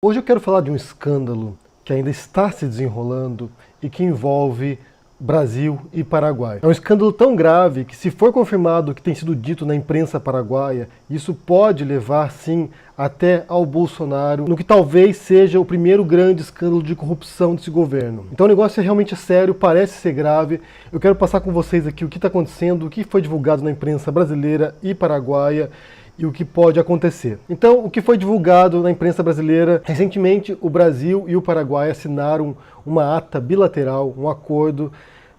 Hoje eu quero falar de um escândalo que ainda está se desenrolando e que envolve Brasil e Paraguai. É um escândalo tão grave que, se for confirmado o que tem sido dito na imprensa paraguaia, isso pode levar, sim, até ao Bolsonaro, no que talvez seja o primeiro grande escândalo de corrupção desse governo. Então o negócio é realmente sério, parece ser grave. Eu quero passar com vocês aqui o que está acontecendo, o que foi divulgado na imprensa brasileira e paraguaia, e o que pode acontecer. Então, o que foi divulgado na imprensa brasileira, recentemente o Brasil e o Paraguai assinaram uma ata bilateral, um acordo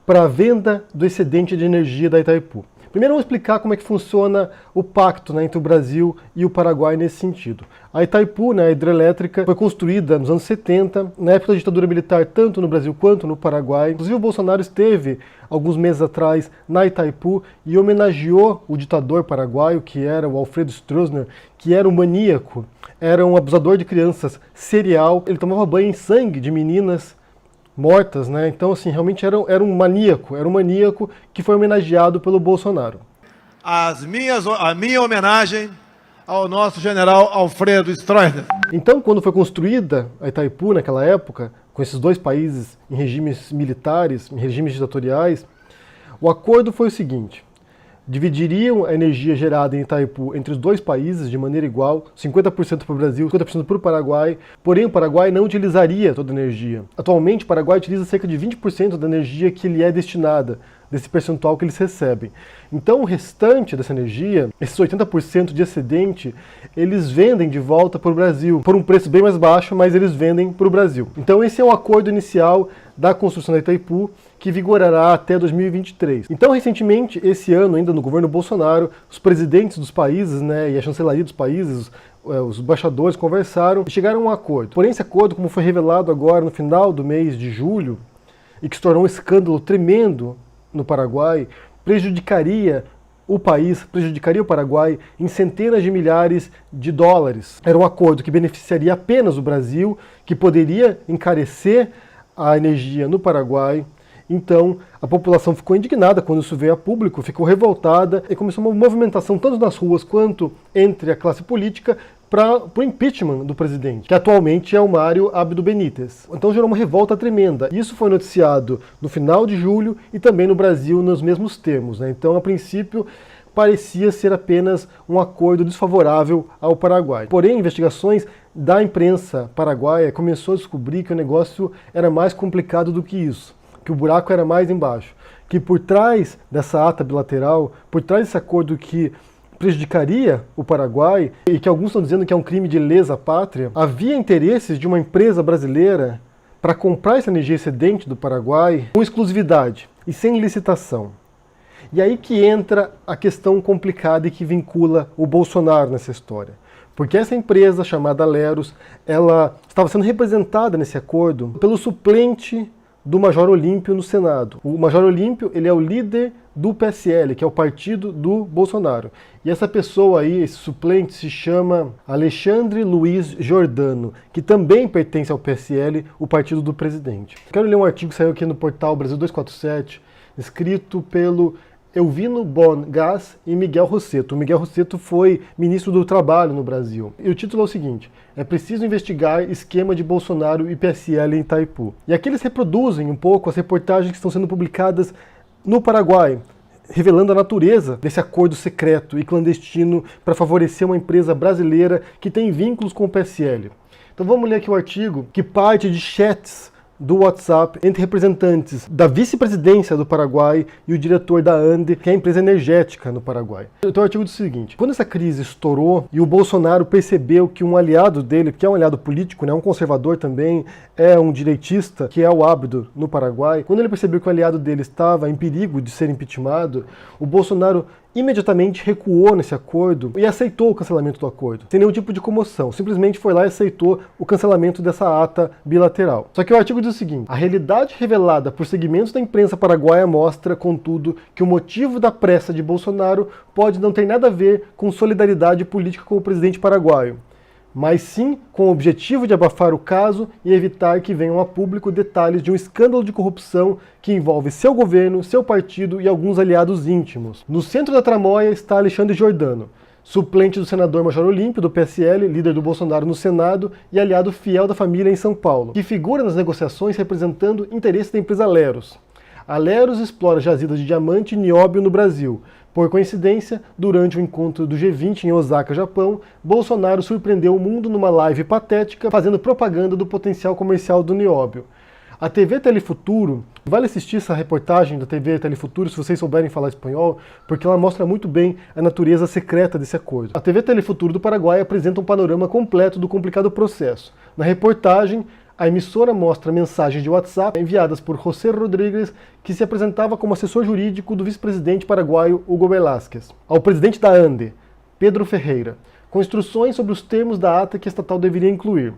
para a venda do excedente de energia da Itaipu. Primeiro vamos explicar como é que funciona o pacto, entre o Brasil e o Paraguai nesse sentido. A Itaipu, a hidrelétrica, foi construída nos anos 70, na época da ditadura militar, tanto no Brasil quanto no Paraguai. Inclusive o Bolsonaro esteve, alguns meses atrás, na Itaipu e homenageou o ditador paraguaio, que era o Alfredo Stroessner, que era um maníaco, era um abusador de crianças serial. Ele tomava banho em sangue de meninas mortas, Então, assim, realmente era um maníaco que foi homenageado pelo Bolsonaro. A minha homenagem ao nosso general Alfredo Stroessner. Então, quando foi construída a Itaipu naquela época, com esses dois países em regimes militares, em regimes ditatoriais, o acordo foi o seguinte: dividiriam a energia gerada em Itaipu entre os dois países de maneira igual, 50% para o Brasil, 50% para o Paraguai, porém o Paraguai não utilizaria toda a energia. Atualmente o Paraguai utiliza cerca de 20% da energia que lhe é destinada, desse percentual que eles recebem. Então o restante dessa energia, esses 80% de excedente, eles vendem de volta para o Brasil, por um preço bem mais baixo, mas eles vendem para o Brasil. Então esse é o acordo inicial da construção da Itaipu, que vigorará até 2023. Então, recentemente, esse ano, ainda no governo Bolsonaro, os presidentes dos países, e a chancelaria dos países, os embaixadores conversaram e chegaram a um acordo. Porém, esse acordo, como foi revelado agora no final do mês de julho, e que se tornou um escândalo tremendo no Paraguai, prejudicaria o país, prejudicaria o Paraguai em centenas de milhares de dólares. Era um acordo que beneficiaria apenas o Brasil, que poderia encarecer a energia no Paraguai. Então, a população ficou indignada quando isso veio a público, ficou revoltada e começou uma movimentação tanto nas ruas quanto entre a classe política para o impeachment do presidente, que atualmente é o Mário Abdo Benítez. Então gerou uma revolta tremenda. Isso foi noticiado no final de julho e também no Brasil nos mesmos termos. Então, a princípio, parecia ser apenas um acordo desfavorável ao Paraguai. Porém, investigações da imprensa paraguaia começou a descobrir que o negócio era mais complicado do que isso, que o buraco era mais embaixo, que por trás dessa ata bilateral, por trás desse acordo que prejudicaria o Paraguai, e que alguns estão dizendo que é um crime de lesa pátria, havia interesses de uma empresa brasileira para comprar essa energia excedente do Paraguai com exclusividade e sem licitação. E aí que entra a questão complicada e que vincula o Bolsonaro nessa história. Porque essa empresa, chamada Leros, ela estava sendo representada nesse acordo pelo suplente do Major Olímpio no Senado. O Major Olímpio, ele é o líder do PSL, que é o partido do Bolsonaro. E essa pessoa aí, esse suplente, se chama Alexandre Luiz Giordano, que também pertence ao PSL, o partido do presidente. Quero ler um artigo que saiu aqui no portal Brasil 247, escrito pelo Elvino Bon Gas e Miguel Rosseto. O Miguel Rosseto foi ministro do Trabalho no Brasil. E o título é o seguinte: é preciso investigar esquema de Bolsonaro e PSL em Itaipu. E aqui eles reproduzem um pouco as reportagens que estão sendo publicadas no Paraguai, revelando a natureza desse acordo secreto e clandestino para favorecer uma empresa brasileira que tem vínculos com o PSL. Então vamos ler aqui o artigo, que parte de chats do WhatsApp entre representantes da vice-presidência do Paraguai e o diretor da ANDE, que é a empresa energética no Paraguai. Então o artigo diz o seguinte: quando essa crise estourou e o Bolsonaro percebeu que um aliado dele, que é um aliado político, um conservador também, é um direitista, que é o Abdo no Paraguai, quando ele percebeu que o aliado dele estava em perigo de ser impeachmentado, o Bolsonaro imediatamente recuou nesse acordo e aceitou o cancelamento do acordo, sem nenhum tipo de comoção. Simplesmente foi lá e aceitou o cancelamento dessa ata bilateral. Só que o artigo diz o seguinte: a realidade revelada por segmentos da imprensa paraguaia mostra, contudo, que o motivo da pressa de Bolsonaro pode não ter nada a ver com solidariedade política com o presidente paraguaio, mas sim com o objetivo de abafar o caso e evitar que venham a público detalhes de um escândalo de corrupção que envolve seu governo, seu partido e alguns aliados íntimos. No centro da tramóia está Alexandre Giordano, suplente do senador Major Olímpio, do PSL, líder do Bolsonaro no Senado e aliado fiel da família em São Paulo, que figura nas negociações representando interesses da empresa Leros. A Leros explora jazidas de diamante e nióbio no Brasil. Por coincidência, durante o encontro do G20 em Osaka, Japão, Bolsonaro surpreendeu o mundo numa live patética, fazendo propaganda do potencial comercial do nióbio. A TV Telefuturo, vale assistir essa reportagem da TV Telefuturo se vocês souberem falar espanhol, porque ela mostra muito bem a natureza secreta desse acordo. A TV Telefuturo do Paraguai apresenta um panorama completo do complicado processo. Na reportagem, a emissora mostra mensagens de WhatsApp enviadas por José Rodríguez, que se apresentava como assessor jurídico do vice-presidente paraguaio Hugo Velázquez, ao presidente da ANDE, Pedro Ferreira, com instruções sobre os termos da ata que a estatal deveria incluir.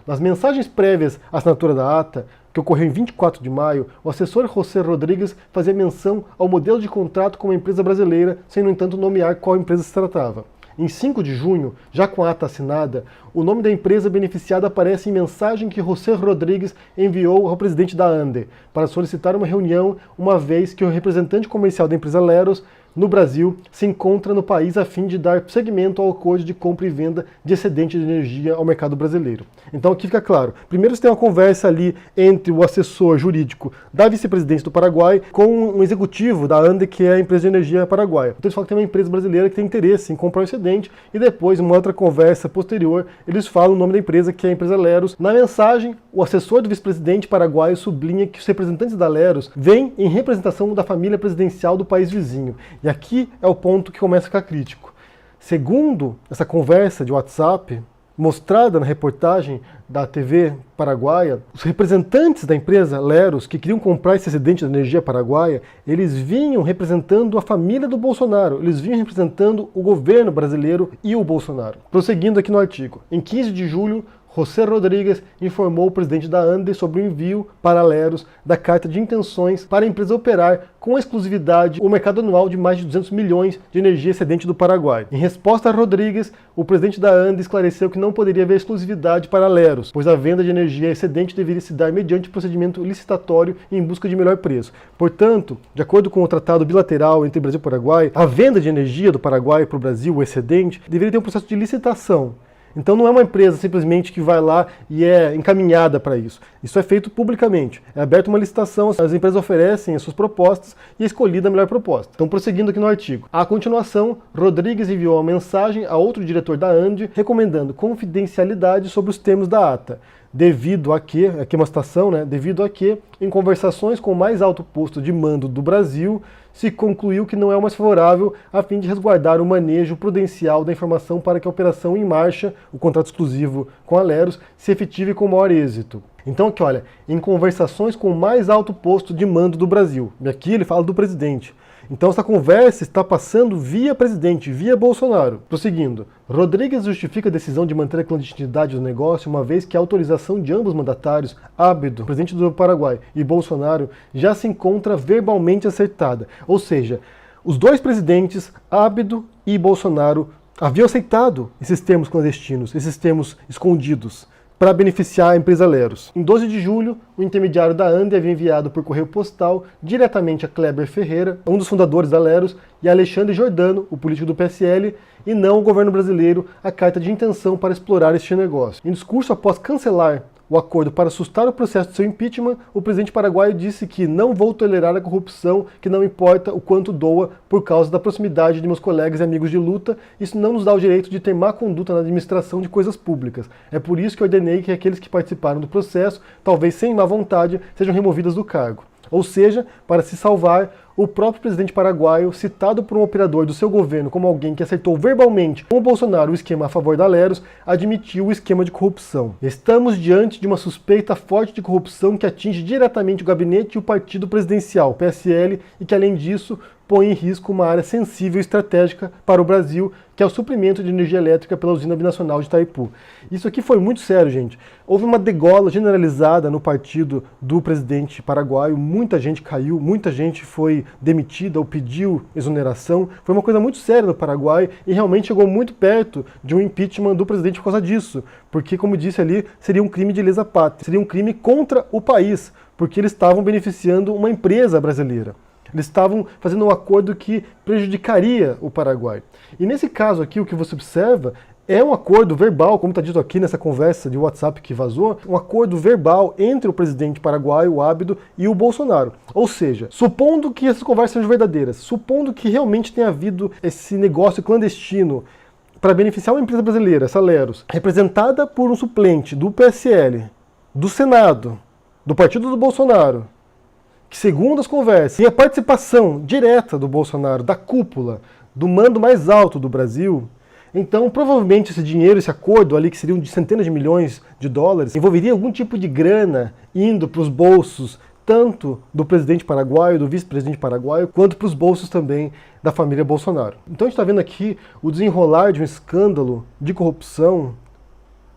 Nas mensagens prévias à assinatura da ata, que ocorreu em 24 de maio, o assessor José Rodríguez fazia menção ao modelo de contrato com uma empresa brasileira, sem, no entanto, nomear qual empresa se tratava. Em 5 de junho, já com a ata assinada, o nome da empresa beneficiada aparece em mensagem que José Rodríguez enviou ao presidente da ANDE para solicitar uma reunião, uma vez que o representante comercial da empresa Leros, no Brasil, se encontra no país a fim de dar seguimento ao acordo de compra e venda de excedente de energia ao mercado brasileiro. Então aqui fica claro, primeiro você tem uma conversa ali entre o assessor jurídico da vice-presidência do Paraguai com um executivo da ANDE, que é a empresa de energia paraguaia. Então eles falam que tem uma empresa brasileira que tem interesse em comprar o excedente e depois, uma outra conversa posterior, eles falam o nome da empresa, que é a empresa Leros. Na mensagem, o assessor do vice-presidente paraguaio sublinha que os representantes da Leros vêm em representação da família presidencial do país vizinho. E aqui é o ponto que começa a ficar crítico. Segundo essa conversa de WhatsApp, mostrada na reportagem da TV paraguaia, os representantes da empresa Leros, que queriam comprar esse excedente de energia paraguaia, eles vinham representando a família do Bolsonaro, eles vinham representando o governo brasileiro e o Bolsonaro. Prosseguindo aqui no artigo, em 15 de julho, José Rodríguez informou o presidente da ANDE sobre o envio para Leros da carta de intenções para a empresa operar com exclusividade o mercado anual de mais de 200 milhões de energia excedente do Paraguai. Em resposta a Rodríguez, o presidente da ANDE esclareceu que não poderia haver exclusividade para Leros, pois a venda de energia excedente deveria se dar mediante procedimento licitatório e em busca de melhor preço. Portanto, de acordo com o tratado bilateral entre Brasil e Paraguai, a venda de energia do Paraguai para o Brasil, o excedente, deveria ter um processo de licitação. Então não é uma empresa simplesmente que vai lá e é encaminhada para isso. Isso é feito publicamente. É aberta uma licitação, as empresas oferecem as suas propostas e é escolhida a melhor proposta. Então, prosseguindo aqui no artigo. À continuação, Rodríguez enviou uma mensagem a outro diretor da ANDE recomendando confidencialidade sobre os termos da ata. Devido a que, aqui é uma citação, né? Devido a que, em conversações com o mais alto posto de mando do Brasil, se concluiu que não é o mais favorável a fim de resguardar o manejo prudencial da informação para que a operação em marcha, o contrato exclusivo com a Leros, se efetive com maior êxito. Então aqui, olha, em conversações com o mais alto posto de mando do Brasil. E aqui ele fala do presidente. Então essa conversa está passando via presidente, via Bolsonaro. Prosseguindo, Rodríguez justifica a decisão de manter a clandestinidade do negócio, uma vez que a autorização de ambos mandatários, Ábedo, presidente do Paraguai, e Bolsonaro, já se encontra verbalmente acertada. Ou seja, os dois presidentes, Ábedo e Bolsonaro, haviam aceitado esses termos clandestinos, esses termos escondidos, para beneficiar a empresa Leros. Em 12 de julho, o intermediário da ANDE havia enviado por correio postal diretamente a Kleber Ferreira, um dos fundadores da Leros, e a Alexandre Giordano, o político do PSL, e não o governo brasileiro, a carta de intenção para explorar este negócio. Em discurso após cancelar o acordo para assustar o processo de seu impeachment, o presidente paraguaio disse que não vou tolerar a corrupção, que não importa o quanto doa por causa da proximidade de meus colegas e amigos de luta, isso não nos dá o direito de ter má conduta na administração de coisas públicas. É por isso que ordenei que aqueles que participaram do processo, talvez sem má vontade, sejam removidos do cargo. Ou seja, para se salvar, o próprio presidente paraguaio, citado por um operador do seu governo como alguém que aceitou verbalmente com o Bolsonaro o esquema a favor da Leros, admitiu o esquema de corrupção. Estamos diante de uma suspeita forte de corrupção que atinge diretamente o gabinete e o partido presidencial, PSL, e que, além disso, põe em risco uma área sensível e estratégica para o Brasil, que é o suprimento de energia elétrica pela usina binacional de Itaipu. Isso aqui foi muito sério, gente. Houve uma degola generalizada no partido do presidente paraguaio, muita gente caiu, muita gente foi demitida ou pediu exoneração. Foi uma coisa muito séria no Paraguai e realmente chegou muito perto de um impeachment do presidente por causa disso. Porque, como disse ali, seria um crime de lesa pátria, seria um crime contra o país, porque eles estavam beneficiando uma empresa brasileira. Eles estavam fazendo um acordo que prejudicaria o Paraguai. E nesse caso aqui, o que você observa é um acordo verbal, como está dito aqui nessa conversa de WhatsApp que vazou, um acordo verbal entre o presidente paraguaio, o Ábido, e o Bolsonaro. Ou seja, supondo que essas conversas sejam verdadeiras, supondo que realmente tenha havido esse negócio clandestino para beneficiar uma empresa brasileira, essa Leros, representada por um suplente do PSL, do Senado, do partido do Bolsonaro, que segundo as conversas, e a participação direta do Bolsonaro, da cúpula, do mando mais alto do Brasil, então provavelmente esse dinheiro, esse acordo ali, que seriam de centenas de milhões de dólares, envolveria algum tipo de grana indo para os bolsos tanto do presidente paraguaio, do vice-presidente paraguaio, quanto para os bolsos também da família Bolsonaro. Então a gente está vendo aqui o desenrolar de um escândalo de corrupção,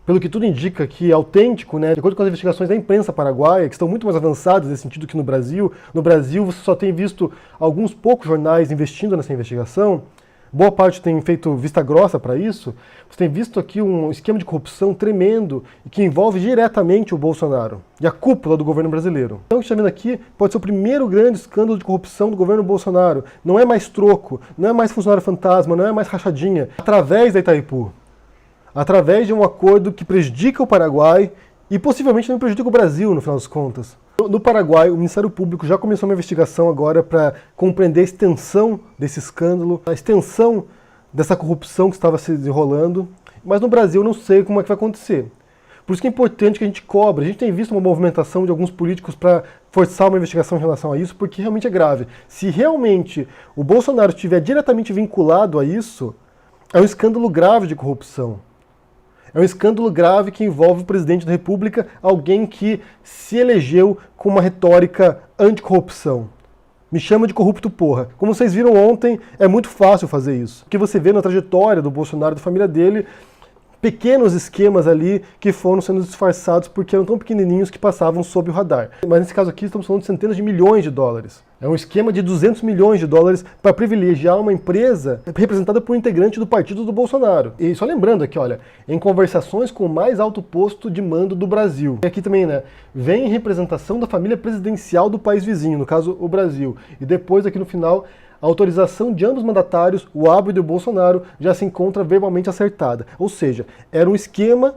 pelo que tudo indica que é autêntico, né? De acordo com as investigações da imprensa paraguaia, que estão muito mais avançadas nesse sentido que no Brasil. No Brasil você só tem visto alguns poucos jornais investindo nessa investigação. Boa parte tem feito vista grossa para isso. Você tem visto aqui um esquema de corrupção tremendo e que envolve diretamente o Bolsonaro e a cúpula do governo brasileiro. Então o que está vendo aqui pode ser o primeiro grande escândalo de corrupção do governo Bolsonaro. Não é mais troco, não é mais funcionário fantasma, não é mais rachadinha. Através da Itaipu. Através de um acordo que prejudica o Paraguai e possivelmente também prejudica o Brasil, no final das contas. No Paraguai, o Ministério Público já começou uma investigação agora para compreender a extensão desse escândalo, a extensão dessa corrupção que estava se desenrolando, mas no Brasil eu não sei como é que vai acontecer. Por isso que é importante que a gente cobre. A gente tem visto uma movimentação de alguns políticos para forçar uma investigação em relação a isso, porque realmente é grave. Se realmente o Bolsonaro estiver diretamente vinculado a isso, é um escândalo grave de corrupção. É um escândalo grave que envolve o presidente da República, alguém que se elegeu com uma retórica anticorrupção. Me chama de corrupto, porra. Como vocês viram ontem, é muito fácil fazer isso. Porque você vê na trajetória do Bolsonaro e da família dele, pequenos esquemas ali que foram sendo disfarçados porque eram tão pequenininhos que passavam sob o radar. Mas nesse caso aqui estamos falando de centenas de milhões de dólares. É um esquema de 200 milhões de dólares para privilegiar uma empresa representada por um integrante do partido do Bolsonaro. E só lembrando aqui, olha, em conversações com o mais alto posto de mando do Brasil. E aqui também, né, vem em representação da família presidencial do país vizinho, no caso o Brasil. E depois aqui no final, a autorização de ambos mandatários, o Ábido e o Bolsonaro, já se encontra verbalmente acertada. Ou seja, era um esquema,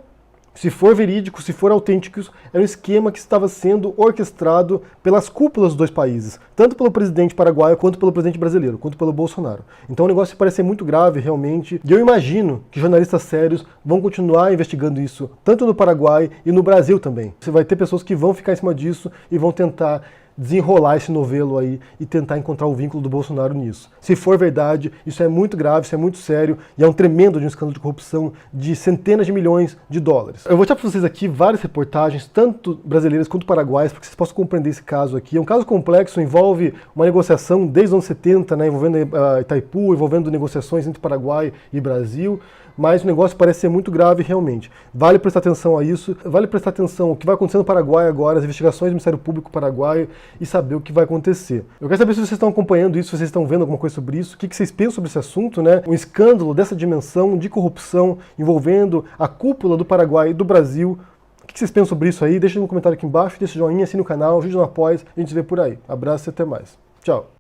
se for verídico, se for autêntico, era um esquema que estava sendo orquestrado pelas cúpulas dos dois países, tanto pelo presidente paraguaio, quanto pelo presidente brasileiro, quanto pelo Bolsonaro. Então o negócio parece ser muito grave, realmente, e eu imagino que jornalistas sérios vão continuar investigando isso, tanto no Paraguai e no Brasil também. Você vai ter pessoas que vão ficar em cima disso e vão tentar desenrolar esse novelo aí e tentar encontrar o vínculo do Bolsonaro nisso. Se for verdade, isso é muito grave, isso é muito sério e é um tremendo de um escândalo de corrupção de centenas de milhões de dólares. Eu vou mostrar para vocês aqui várias reportagens, tanto brasileiras quanto paraguaias, para que vocês possam compreender esse caso aqui. É um caso complexo, envolve uma negociação desde os anos 70, né, envolvendo Itaipu, envolvendo negociações entre Paraguai e Brasil, mas o negócio parece ser muito grave realmente. Vale prestar atenção a isso, vale prestar atenção ao que vai acontecer no Paraguai agora, as investigações do Ministério Público paraguaio e saber o que vai acontecer. Eu quero saber se vocês estão acompanhando isso, se vocês estão vendo alguma coisa sobre isso, o que vocês pensam sobre esse assunto, né? Um escândalo dessa dimensão de corrupção envolvendo a cúpula do Paraguai e do Brasil. O que vocês pensam sobre isso aí? Deixa no comentário aqui embaixo, deixa o joinha, assina o canal, ajude no apoio, a gente se vê por aí. Abraço e até mais. Tchau!